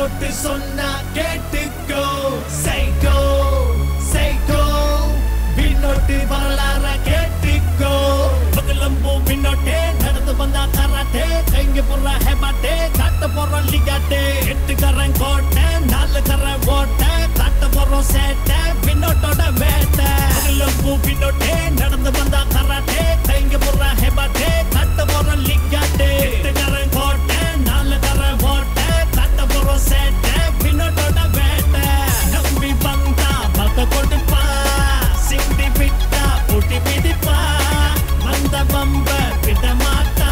விண்ணோட்டு சொன்னா கேட்டுக்கோ psycho psycho விண்ணோட்டு வரலாற கேட்டுக்கோ பகலம்பூ விண்ணோட்டே நடந்து வந்தா கராட்டே கைங்க போடுற ஹேமாட்டே காட்ட போறோம் லிகாட்டே 8 கரன் கோட்டை 4 கரன் ஓட்டை காட்ட போறோம் சேட்டை விண்ணோட்டோட வேட்டை பகலம்பூ விண்ணோட்டே நடந்து வந்தா கராட்டே கைங்க போடுற ஹேமாட்டே காட்ட போறோம் லிகாட்டே 8 கரன் கோட்டை 4 கரன் ஓட்டை காட்ட போறோம் சேட்டை விண்ணோட்டோட வேட்டை நம்பி வந்தா பக்க கொடுப்பா சிந்தி விட்டா புட்டி பிடிப்பா வந்த பம்ப விட மாட்டா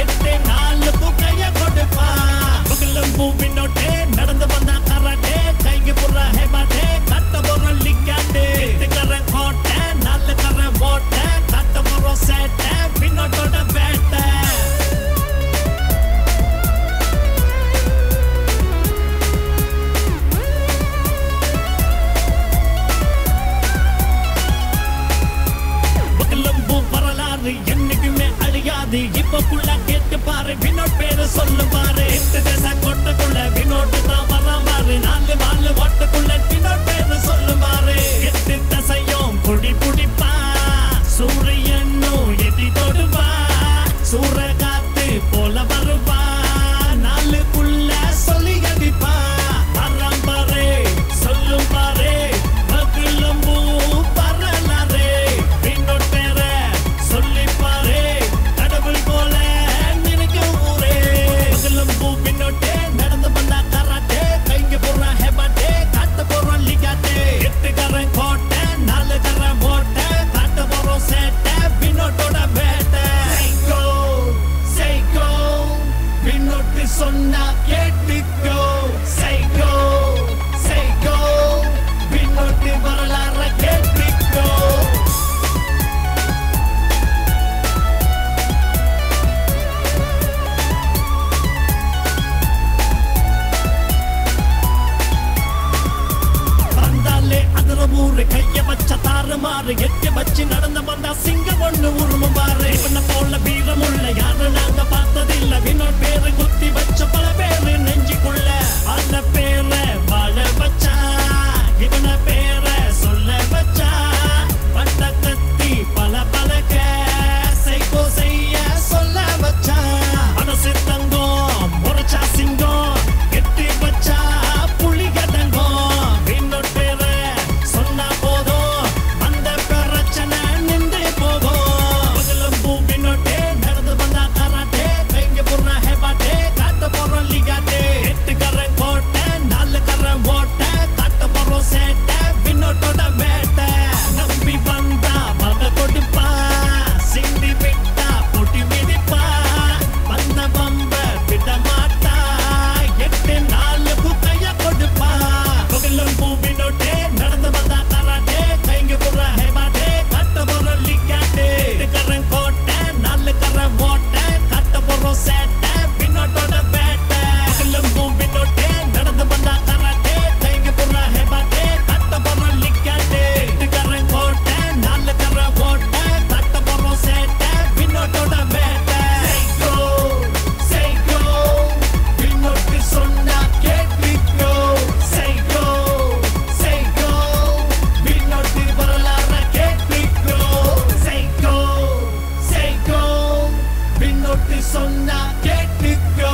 8 நாளுக்கு கைய கொடுப்பா பகலம்பூ விண்ணோட்டே நடந்து வந்தா கராட்டே கைக்கு போடுற ஹேமாட்டே காட்ட போறோம் லிகாட்டே 8 கரன் கோட்டை 4 கரன் ஓட்டை காட்ட போறோம் சேட்டை விண்ணோட்டோட வேட்டை என்னைக்குமே அழியாது இப்பக்குள்ள கேட்டு பாரு வினோட் பேரு சொல்லு பாரு 8 தேச கொட்டக்குள்ள வினோட் தான் வரான் பாரு 4 வாழு ஓட்டக்குள்ள வினோட் பேரு சொல்லு பாரு 8 தசையும் பொடி புடிப்பா சூரியனும் எதி தொடுவா சூற காத்து போல வருவா 4க்குள்ள சொல்லி அடிப்பா வரான் பாரு சொல்லும் பாரு பகலம்பூ வரலாறு வினோட் பேர சொல்லி பாரு கடவுள் போல நினைக்க ஊரே பகலம்பூ விண்ணோட்டே நடந்து வந்தா கராட்டே கைங்க போடுற ஹேமாட்டே காட்ட போறோம் லிகாட்டே 8 கரன் கோட்டை 4 கரன் ஓட்டை காட்ட போறோம் சேட்டை வினோட்டோட வேட்டை சைக்கோ சைக்கோ வினோட்டு சொன்னா கேட்டுக்கோ சைக்கோ சைக்கோ வினோட்டு வரலாற கேட்டுக்கோ ஊரு கைய வச்ச தாறு மாறு எட்டு வச்சு நடந்து வந்தா சிங்கம் ஒண்ணு உருமும் பாரு இவனை போல வீரமுள்ள யாரு நாங்க பார்த்ததில்ல வினோட் பேரு குத்தி வச்ச பல பேரு நெஞ்சுக்குள்ள அந்த பேரை வாழ வச்சா இவனை பேரை சொல்ல வச்சா பட்ட கத்தி பல பலக சைக்கோ செய்ய சொல்ல வச்சா மனசு தங்கம் முறைச்சா சிங்கம் எட்டி வச்சா புலி கடங்கம் வினோட் பேரை சொன்னா போதும் அந்த பிரச்சனை நின்று போகும் பகலம்பூ வினோட்டே நடந்து வந்தா கராட்டே கைங்க போடுற ஹேமாட்டே காட்ட போறோம் லிகாட்டே 8 கரன் கோட்டை 4 கரன் ஓட்டை காட்ட போறோம் சேட்டை வினோட்டோட வேட்டை நம்பி வந்தா பக கொடுப்பா சிந்தி விட்டா புட்டி மிதிப்பா வந்த பம்ப விட மாட்டா 8 நாளுக்கு கைய கொடுப்பா பகலம்பூ வினோட்டே நடந்து வந்தா கராட்டே கைங்க போடுற ஹேமாட்டே காட்ட போறோம் லிகாட்டே 8 கரன் கோட்டை 4 கரன் ஓட்டை காட்ட போறோம் சேட்டை வினோட்டோட வேட்டை பகலம்பூ வினோட்டே நடந்து வந்தா கராட்டே கைங்க போடுற ஹேமாட்டே காட்ட போறோம் லிகாட்டே 8 கரன் கோட்டை 4 கரன் ஓட்டை காட்ட போறோம் சேட்டை வினோட்டோட வேட்டை சைக்கோ சைக்கோ வினோட்டு சொன்னா கேட்டுக்கோ சைக்கோ சைக்கோ வினோட்டு வரலாற கேட்டுக்கோ சைக்கோ சைக்கோ வினோட்டு சொன்னா கேட்டுக்கோ